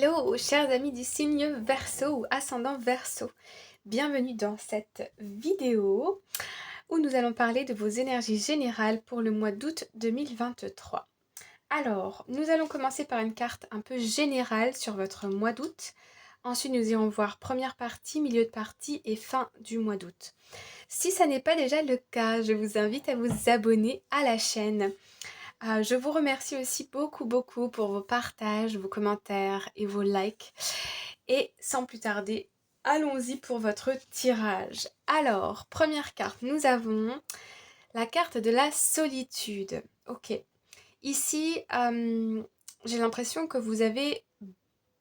Hello, chers amis du signe Verseau ou ascendant Verseau. Bienvenue dans cette vidéo où nous allons parler de vos énergies générales pour le mois d'août 2023. Alors, nous allons commencer par une carte un peu générale sur votre mois d'août. Ensuite, nous irons voir première partie, milieu de partie et fin du mois d'août. Si ça n'est pas déjà le cas, je vous invite à vous abonner à la chaîne. Je vous remercie aussi beaucoup pour vos partages, vos commentaires et vos likes. Et sans plus tarder, allons-y pour votre tirage. Alors, première carte, nous avons la carte de la solitude. Ok. Ici, j'ai l'impression que vous avez...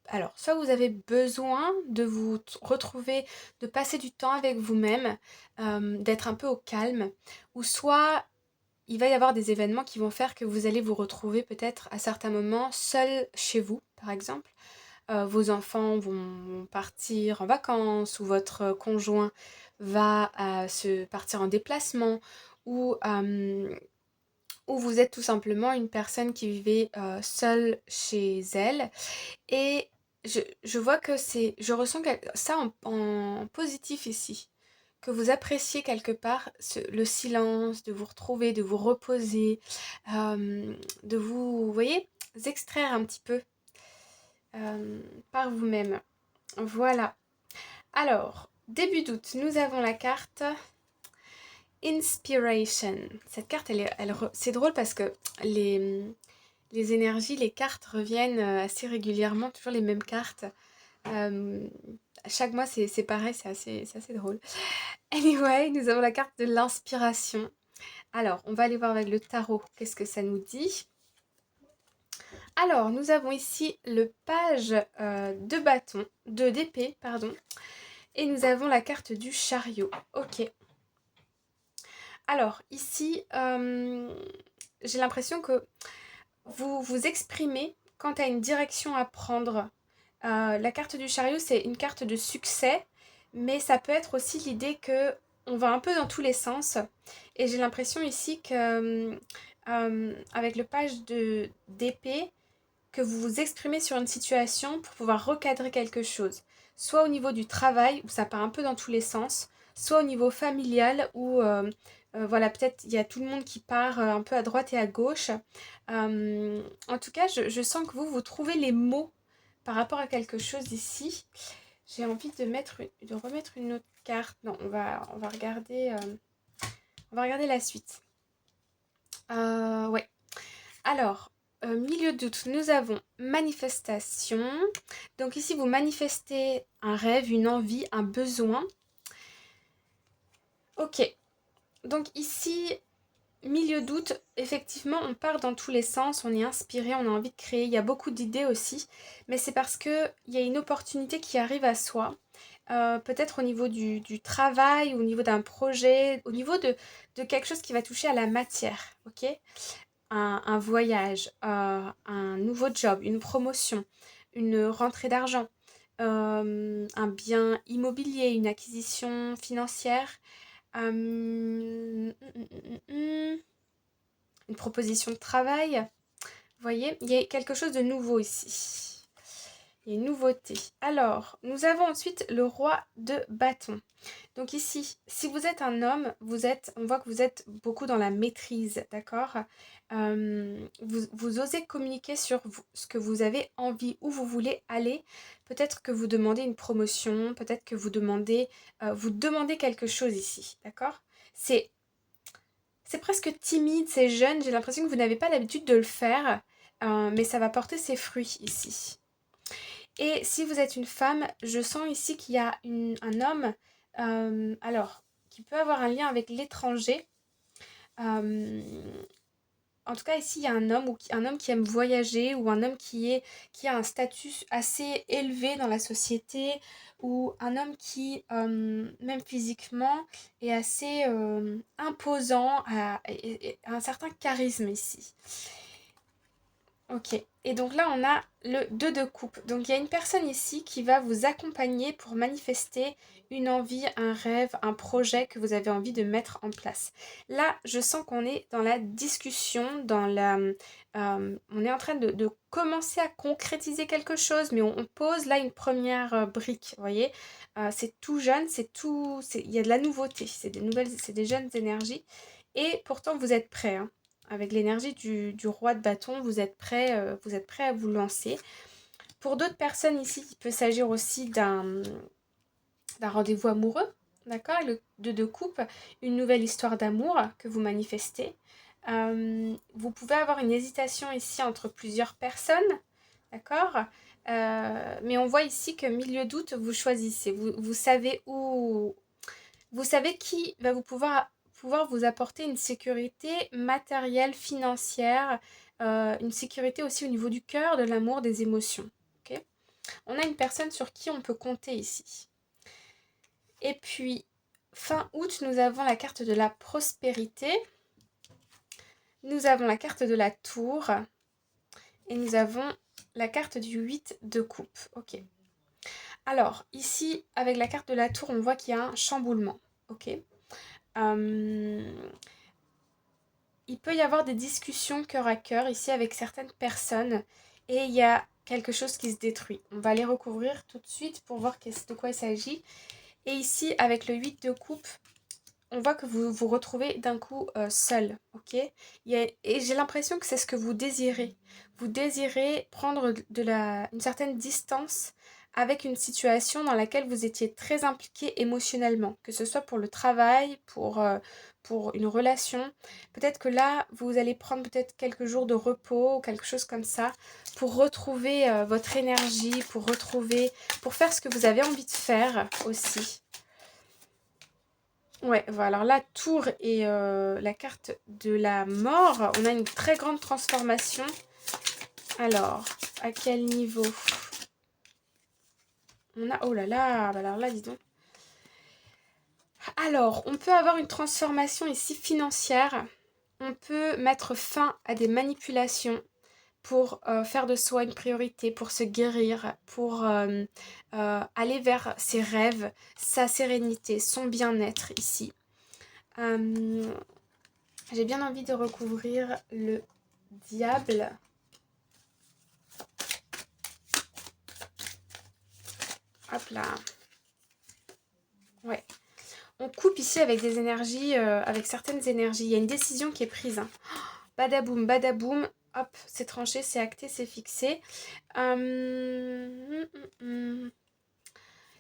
Alors, soit vous avez besoin de vous retrouver, de passer du temps avec vous-même, d'être un peu au calme, ou soit il va y avoir des événements qui vont faire que vous allez vous retrouver peut-être à certains moments seul chez vous, par exemple. Vos enfants vont partir en vacances ou votre conjoint va se partir en déplacement ou vous êtes tout simplement une personne qui vivait seule chez elle. Et je vois que je ressens ça en positif ici. Que vous appréciez quelque part le silence, de vous retrouver, de vous reposer, de vous voyez, extraire un petit peu par vous-même. Voilà. Alors, début d'août, nous avons la carte Inspiration. Cette carte, c'est drôle parce que les énergies, les cartes reviennent assez régulièrement, toujours les mêmes cartes. Euh, Chaque mois, c'est pareil, c'est assez drôle. Anyway, nous avons la carte de l'inspiration. Alors, on va aller voir avec le tarot, qu'est-ce que ça nous dit. Alors, nous avons ici le page de bâton, d'épée, pardon. Et nous avons la carte du chariot. Ok. Alors, ici, j'ai l'impression que vous vous exprimez quant à une direction à prendre. La carte du chariot, c'est une carte de succès, mais ça peut être aussi l'idée que on va un peu dans tous les sens. Et j'ai l'impression ici que, avec le page d'épée, que vous vous exprimez sur une situation pour pouvoir recadrer quelque chose. Soit au niveau du travail, où ça part un peu dans tous les sens, soit au niveau familial, où voilà, peut-être il y a tout le monde qui part un peu à droite et à gauche. En tout cas, je sens que vous trouvez les mots par rapport à quelque chose ici. J'ai envie de remettre une autre carte. Non, on va regarder la suite. Ouais. Alors, milieu d'août, nous avons manifestation. Donc ici, vous manifestez un rêve, une envie, un besoin. Ok. Donc ici, milieu d'août, effectivement, on part dans tous les sens, on est inspiré, on a envie de créer. Il y a beaucoup d'idées aussi, mais c'est parce qu'il y a une opportunité qui arrive à soi. Peut-être au niveau du travail, au niveau d'un projet, au niveau de quelque chose qui va toucher à la matière, ok? Un voyage, un nouveau job, une promotion, une rentrée d'argent, un bien immobilier, une acquisition financière, une proposition de travail. Vous voyez, il y a quelque chose de nouveau ici. Il y a une nouveauté. Alors, nous avons ensuite le roi de bâton. Donc ici, si vous êtes un homme, on voit que vous êtes beaucoup dans la maîtrise, d'accord. Vous osez communiquer sur ce que vous avez envie, où vous voulez aller. Peut-être que vous demandez une promotion, peut-être que vous demandez quelque chose ici, d'accord. C'est presque timide, c'est jeune, j'ai l'impression que vous n'avez pas l'habitude de le faire, mais ça va porter ses fruits ici. Et si vous êtes une femme, je sens ici qu'il y a un homme, alors, qui peut avoir un lien avec l'étranger. Euh, En tout cas, ici, il y a un homme, un homme qui aime voyager ou un homme qui a un statut assez élevé dans la société ou un homme qui, même physiquement, est assez imposant, et un certain charisme ici. Ok. Et donc là, on a le 2 de coupe. Donc il y a une personne ici qui va vous accompagner pour manifester une envie, un rêve, un projet que vous avez envie de mettre en place. Là, je sens qu'on est dans la discussion, on est en train de commencer à concrétiser quelque chose, mais on pose là une première brique, vous voyez. C'est tout jeune, il y a de la nouveauté, c'est des jeunes énergies. Et pourtant, vous êtes prêts, hein. Avec l'énergie du roi de bâton, vous êtes prêt à vous lancer. Pour d'autres personnes ici, il peut s'agir aussi d'un rendez-vous amoureux, d'accord? Le 2 de coupe, une nouvelle histoire d'amour que vous manifestez. Vous pouvez avoir une hésitation ici entre plusieurs personnes, d'accord? Mais on voit ici que milieu d'août, vous choisissez. Vous savez où... Vous savez qui va pouvoir vous apporter une sécurité matérielle, financière, une sécurité aussi au niveau du cœur, de l'amour, des émotions. Ok. On a une personne sur qui on peut compter ici. Et puis, fin août, nous avons la carte de la prospérité. Nous avons la carte de la tour. Et nous avons la carte du 8 de coupe. Ok. Alors, ici, avec la carte de la tour, on voit qu'il y a un chamboulement. Ok. Il peut y avoir des discussions cœur à cœur ici avec certaines personnes et il y a quelque chose qui se détruit. On va les recouvrir tout de suite pour voir de quoi il s'agit. Et ici, avec le 8 de coupe, on voit que vous vous retrouvez d'un coup seul, ok? Et j'ai l'impression que c'est ce que vous désirez. Vous désirez prendre une certaine distance avec une situation dans laquelle vous étiez très impliqué émotionnellement, que ce soit pour le travail, pour une relation. Peut-être que là, vous allez prendre peut-être quelques jours de repos ou quelque chose comme ça pour retrouver votre énergie, pour faire ce que vous avez envie de faire aussi. Ouais, voilà. Alors la tour et la carte de la mort, on a une très grande transformation. Alors, à quel niveau? On a... Oh là là, bah alors là, dis donc. Alors, on peut avoir une transformation ici financière. On peut mettre fin à des manipulations pour faire de soi une priorité, pour se guérir, pour aller vers ses rêves, sa sérénité, son bien-être ici. J'ai bien envie de recouvrir le diable. Hop là. Ouais. On coupe ici avec des énergies, avec certaines énergies. Il y a une décision qui est prise. Hein. Badaboum, badaboum. Hop, c'est tranché, c'est acté, c'est fixé.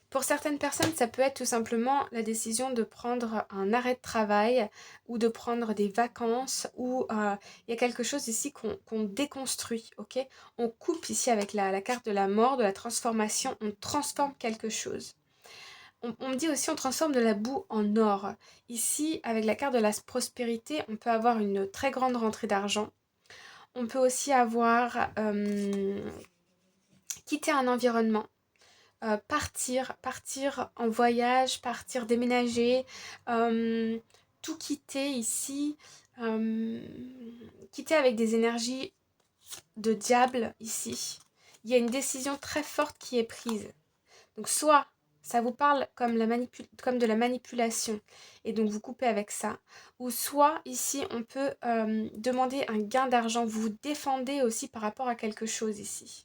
Pour certaines personnes, ça peut être tout simplement la décision de prendre un arrêt de travail ou de prendre des vacances ou il y a quelque chose ici qu'on déconstruit, ok? On coupe ici avec la carte de la mort, de la transformation, on transforme quelque chose. On me dit aussi on transforme de la boue en or. Ici, avec la carte de la prospérité, on peut avoir une très grande rentrée d'argent. On peut aussi avoir quitté un environnement. Partir en voyage, partir déménager, tout quitter ici, quitter avec des énergies de diable ici. Il y a une décision très forte qui est prise. Donc soit ça vous parle comme de la manipulation et donc vous coupez avec ça, ou soit ici on peut demander un gain d'argent, vous vous défendez aussi par rapport à quelque chose ici.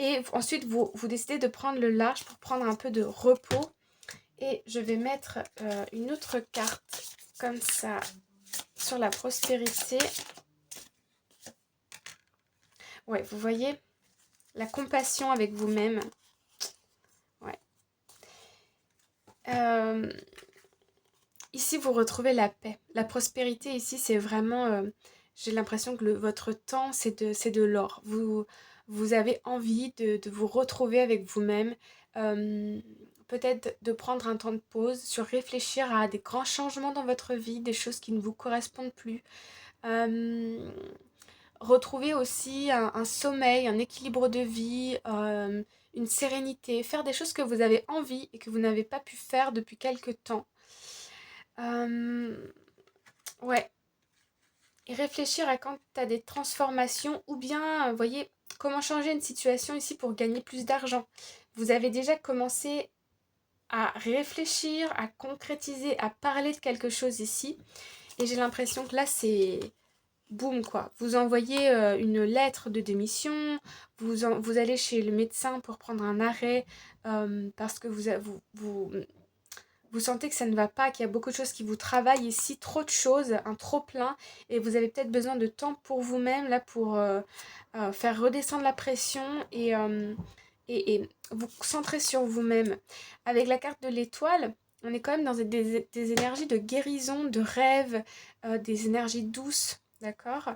Et ensuite, vous décidez de prendre le large pour prendre un peu de repos. Et je vais mettre une autre carte comme ça sur la prospérité. Ouais, vous voyez, la compassion avec vous-même. Ouais. Ici, vous retrouvez la paix. La prospérité, ici, c'est vraiment... j'ai l'impression que votre temps, c'est de l'or. Vous avez envie de vous retrouver avec vous-même. Peut-être de prendre un temps de pause, sur réfléchir à des grands changements dans votre vie, des choses qui ne vous correspondent plus. Retrouver aussi un sommeil, un équilibre de vie, une sérénité. Faire des choses que vous avez envie et que vous n'avez pas pu faire depuis quelque temps. Ouais. et réfléchir à quand tu as des transformations ou bien, vous voyez, comment changer une situation ici pour gagner plus d'argent. Vous avez déjà commencé à réfléchir, à concrétiser, à parler de quelque chose ici. Et j'ai l'impression que là, c'est boum quoi. Vous envoyez une lettre de démission, vous allez chez le médecin pour prendre un arrêt parce que vous sentez que ça ne va pas, qu'il y a beaucoup de choses qui vous travaillent ici, trop de choses, un trop plein, et vous avez peut-être besoin de temps pour vous-même, là, pour faire redescendre la pression et vous centrer sur vous-même. Avec la carte de l'étoile, on est quand même dans des énergies de guérison, de rêve, des énergies douces, d'accord.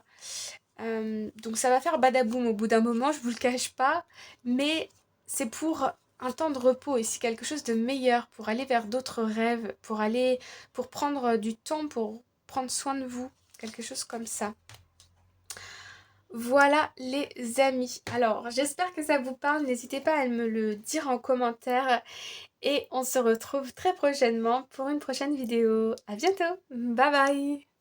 Donc ça va faire badaboum au bout d'un moment, je vous le cache pas, mais c'est pour un temps de repos ici, quelque chose de meilleur, pour aller vers d'autres rêves, pour prendre du temps, pour prendre soin de vous, quelque chose comme ça. Voilà les amis. Alors, j'espère que ça vous parle. N'hésitez pas à me le dire en commentaire. Et on se retrouve très prochainement pour une prochaine vidéo. À bientôt. Bye bye.